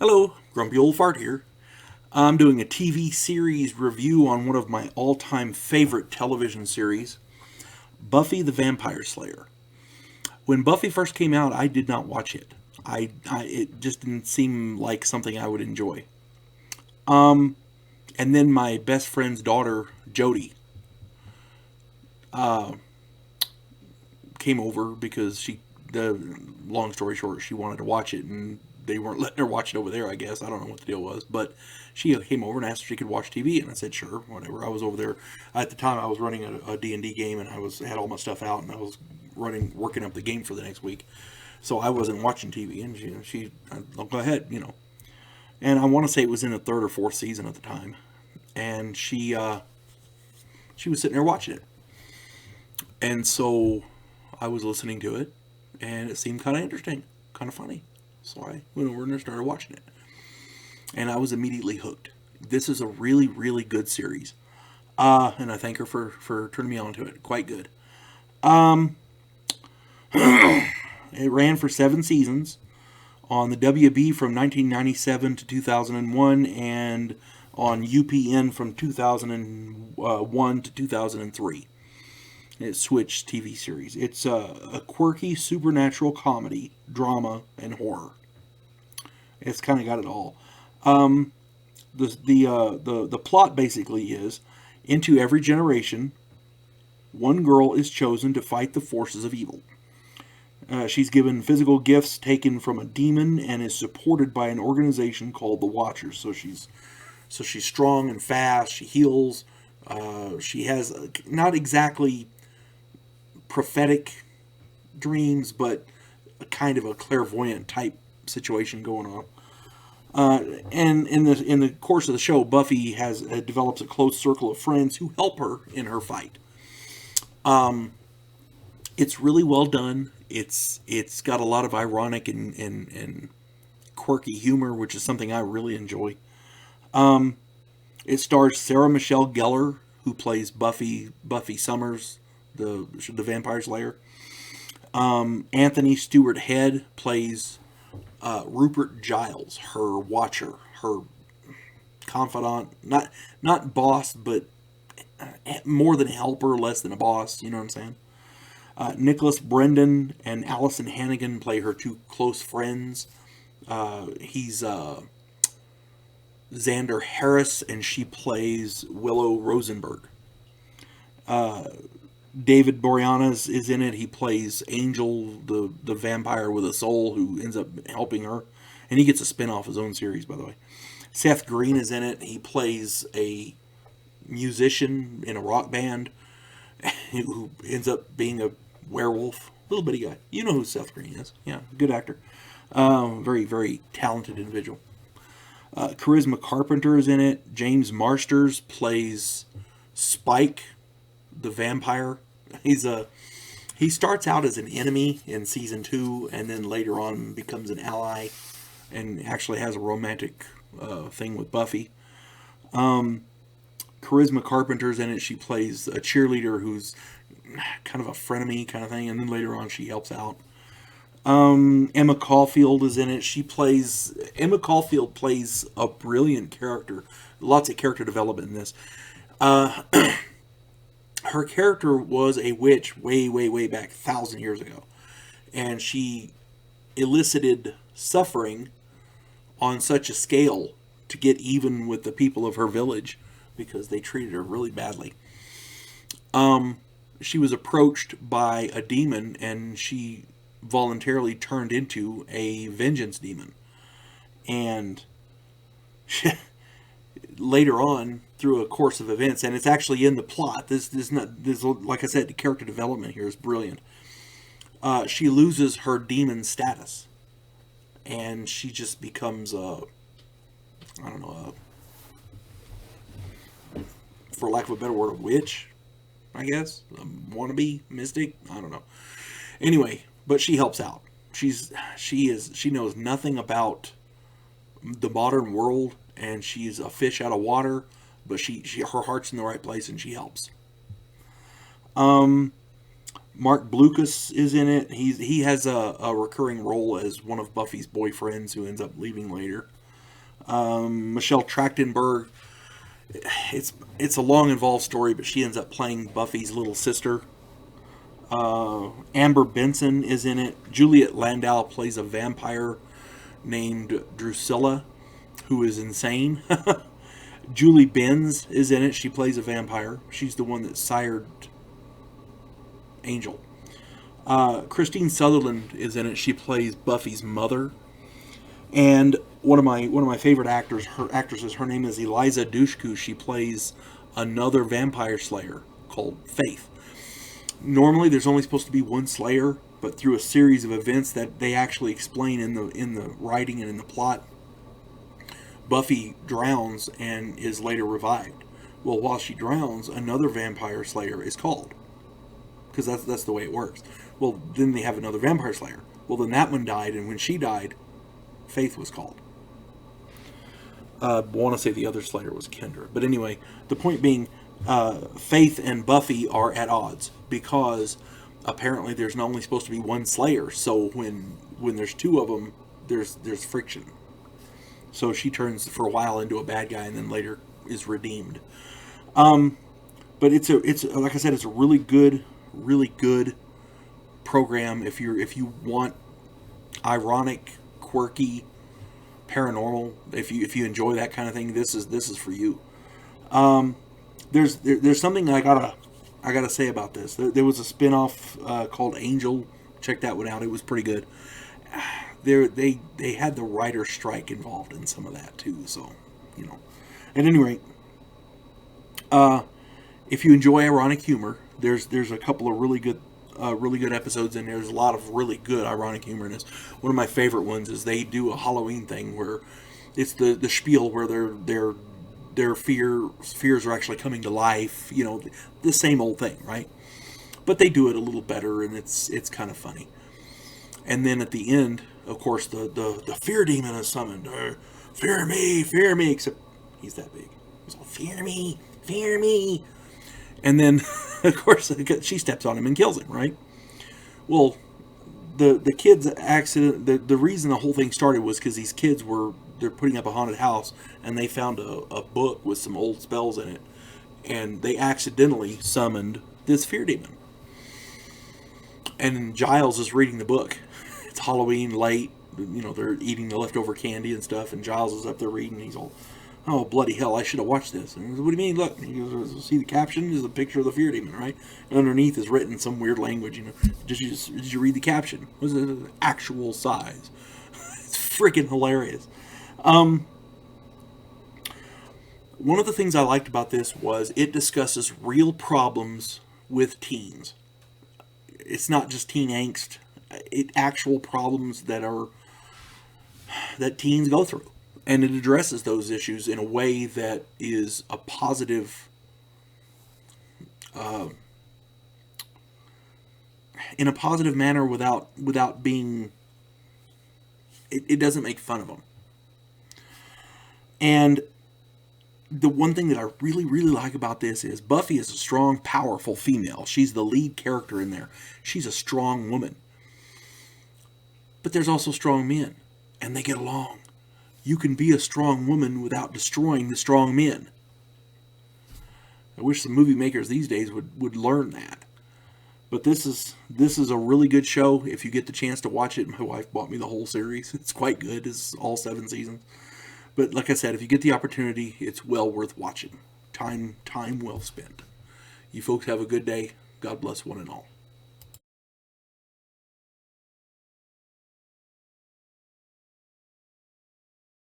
Hello, Grumpy Old Fart here. I'm doing a TV series review on one of my all-time favorite television series, Buffy the Vampire Slayer. When Buffy first came out, I did not watch it. It just didn't seem like something I would enjoy. And then my best friend's daughter, Jody, came over because long story short, she wanted to watch it and they weren't letting her watch it over there, I guess. I don't know what the deal was. But she came over and asked if she could watch TV, and I said, sure, whatever. I was over there. At the time, I was running a D&D game, and had all my stuff out, and I was working up the game for the next week. So I wasn't watching TV, and I'll go ahead, And I want to say it was in the third or fourth season at the time. And she was sitting there watching it. And so I was listening to it, and it seemed kind of interesting, kind of funny. So I went over and started watching it. And I was immediately hooked. This is a really, really good series. And I thank her for turning me on to it. Quite good. It ran for 7 seasons on the WB from 1997 to 2001 and on UPN from 2001 to 2003. It switched TV series. It's a quirky supernatural comedy, drama, and horror. It's kind of got it all. The plot basically is, into every generation, one girl is chosen to fight the forces of evil. She's given physical gifts taken from a demon and is supported by an organization called the Watchers. So she's strong and fast. She heals. She has not exactly prophetic dreams, but a kind of a clairvoyant type situation going on. And in the course of the show, Buffy develops a close circle of friends who help her in her fight. It's really well done. It's got a lot of ironic and quirky humor, which is something I really enjoy. It stars Sarah Michelle Gellar, who plays Buffy Summers, the Vampire Slayer. Anthony Stewart Head plays Rupert Giles, her watcher, her confidant, not boss, but more than helper, less than a boss. You know what I'm saying? Nicholas Brendan and Allison Hannigan play her two close friends. He's Xander Harris, and she plays Willow Rosenberg. David Boreanaz is in it. He plays Angel, the vampire with a soul who ends up helping her. And he gets a spin-off his own series, by the way. Seth Green is in it. He plays a musician in a rock band who ends up being a werewolf. Little bitty guy. You know who Seth Green is. Yeah, good actor. Very, very talented individual. Charisma Carpenter is in it. James Marsters plays Spike, the vampire. He starts out as an enemy in season 2, and then later on becomes an ally, and actually has a romantic thing with Buffy. Charisma Carpenter's in it. She plays a cheerleader who's kind of a frenemy kind of thing, and then later on she helps out. Emma Caulfield is in it. Emma Caulfield plays a brilliant character. Lots of character development in this. Her character was a witch way, way, way back 1,000 years ago. And she elicited suffering on such a scale to get even with the people of her village because they treated her really badly. She was approached by a demon, and she voluntarily turned into a vengeance demon. And later on, through a course of events, and it's actually in the plot. This like I said, the character development here is brilliant. She loses her demon status, and she just becomes for lack of a better word, a witch, I guess, a wannabe mystic. I don't know. Anyway, but she helps out. She knows nothing about the modern world, and she's a fish out of water. But her heart's in the right place, and she helps. Mark Blucas is in it. He has a recurring role as one of Buffy's boyfriends who ends up leaving later. Michelle Trachtenberg. It's a long, involved story, but she ends up playing Buffy's little sister. Amber Benson is in it. Juliet Landau plays a vampire named Drusilla, who is insane. Julie Benz is in it. She plays a vampire. She's the one that sired Angel. Christine Sutherland is in it. She plays Buffy's mother. And one of my favorite actresses, her name is Eliza Dushku. She plays another vampire slayer called Faith. Normally, there's only supposed to be one slayer, but through a series of events that they actually explain in the writing and in the plot, Buffy drowns and is later revived. Well, while she drowns, another vampire slayer is called, because that's the way it works. Well, then they have another vampire slayer. Well, then that one died, and when she died, Faith was called. I want to say the other slayer was Kendra. But anyway, the point being, Faith and Buffy are at odds because apparently there's not only supposed to be one slayer. So when there's two of them, there's friction. So she turns for a while into a bad guy and then later is redeemed. But it's like I said, it's a really good program if you want ironic, quirky, paranormal. If you enjoy that kind of thing, this is for you. There's something I gotta say about this. There was a spin-off called Angel. Check that one out. It was pretty good. They had the writer strike involved in some of that too. So, At any rate, if you enjoy ironic humor, there's a couple of really good episodes in there. There's a lot of really good ironic humor in this. One of my favorite ones is they do a Halloween thing where it's the spiel where their fears are actually coming to life. The same old thing, right? But they do it a little better, and it's kind of funny. And then at the end, of course, the fear demon is summoned. Fear me, except he's that big. He's all, fear me. And then, of course, she steps on him and kills him, right? Well, the kids' accident, the reason the whole thing started was because these kids they're putting up a haunted house, and they found a book with some old spells in it, and they accidentally summoned this fear demon. And Giles is reading the book. It's Halloween, late, they're eating the leftover candy and stuff, and Giles is up there reading, and he's all, oh, bloody hell, I should have watched this. And he goes, what do you mean? Look, and he goes, see the caption? Is a picture of the fear demon, right? And underneath is written in some weird language, Did you read the caption? Was it actual size? It's freaking hilarious. One of the things I liked about this was it discusses real problems with teens. It's not just teen angst. Actual problems that teens go through. And it addresses those issues in a way that is a positive, in a positive manner without being, it doesn't make fun of them. And the one thing that I really, really like about this is Buffy is a strong, powerful female. She's the lead character in there. She's a strong woman. But there's also strong men, and they get along. You can be a strong woman without destroying the strong men. I wish some movie makers these days would learn that. But this is a really good show. If you get the chance to watch it, my wife bought me the whole series. It's quite good. It's all 7 seasons. But like I said, if you get the opportunity, it's well worth watching. Time well spent. You folks have a good day. God bless one and all.